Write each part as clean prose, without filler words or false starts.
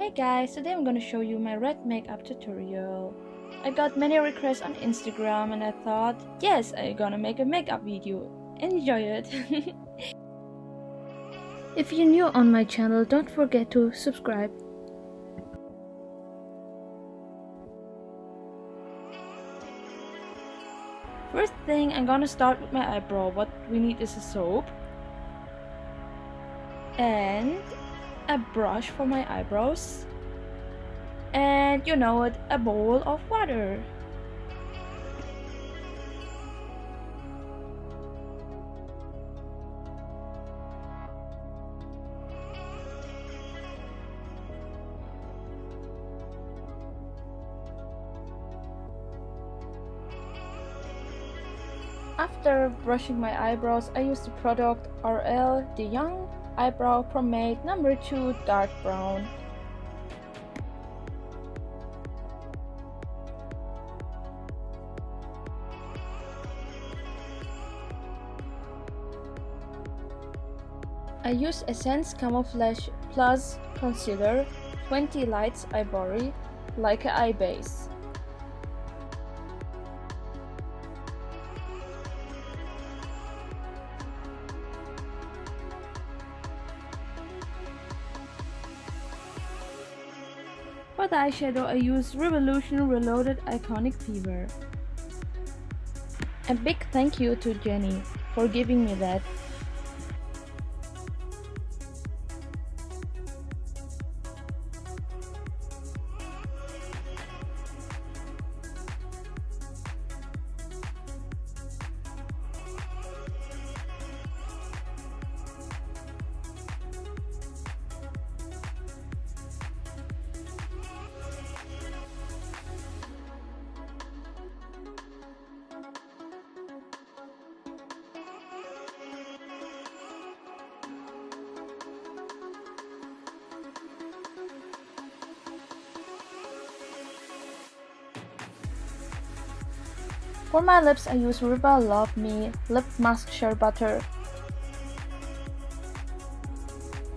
Hey guys, today I'm gonna show you my red makeup tutorial. I got many requests on Instagram and I thought, yes, I'm gonna make a makeup video. Enjoy it! If you're new on my channel, don't forget to subscribe. First thing, I'm gonna start with my eyebrow. What we need is a soap and a brush for my eyebrows. And you know it, a bowl of water. After brushing my eyebrows, I use the product RL De Young Eyebrow Pomade number 2 Dark Brown. I use Essence Camouflage Plus Concealer 20 Lights Ivory like an eye base. For the eyeshadow, I use Revolution Reloaded Iconic Fever. A big thank you to Jenny for giving me that. For my lips, I use Riba Love Me Lip Mask Shea Butter.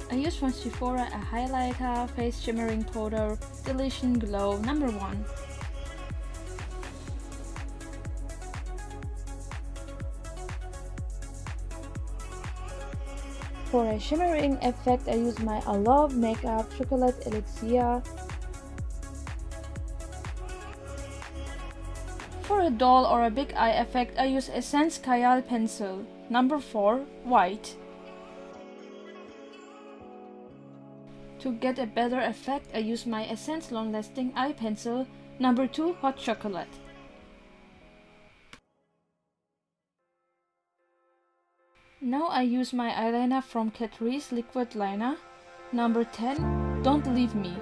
I use from Sephora a highlighter, face shimmering powder, Delicious Glow number 1. For a shimmering effect, I use my I Love Makeup Chocolate Elixir. For a doll or a big eye effect, I use Essence Kajal Pencil, number 4, white. To get a better effect, I use my Essence Long Lasting Eye Pencil, number 2, hot chocolate. Now I use my eyeliner from Catrice Liquid Liner, number 10, Don't Leave Me.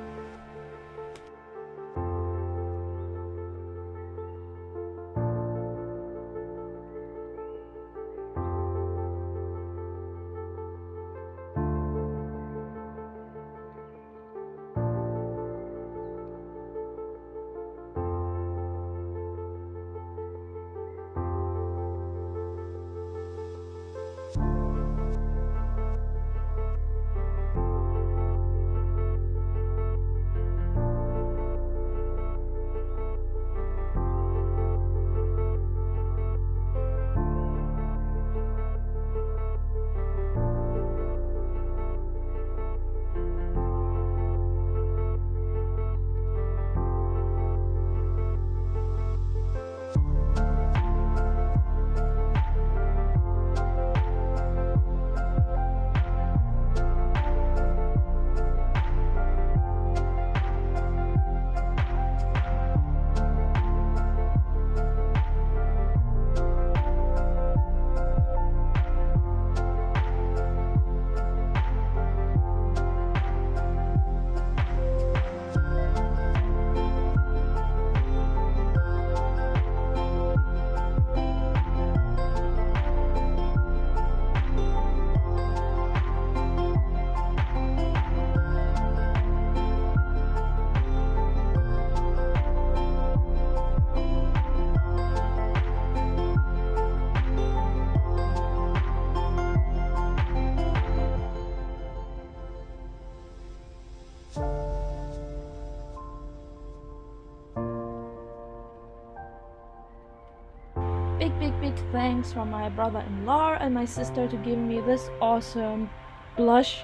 big thanks from my brother-in-law and my sister to give me this awesome blush.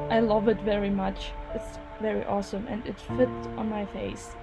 I love it very much. It's very awesome and it fits on my face.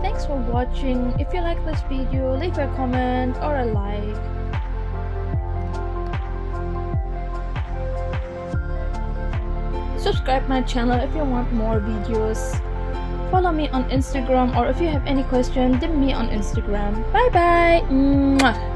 Thanks for watching. If you like this video, leave a comment or a like. Subscribe my channel if you want more videos. Follow me on Instagram, or if you have any question, DM me on Instagram. Bye bye. Mwah.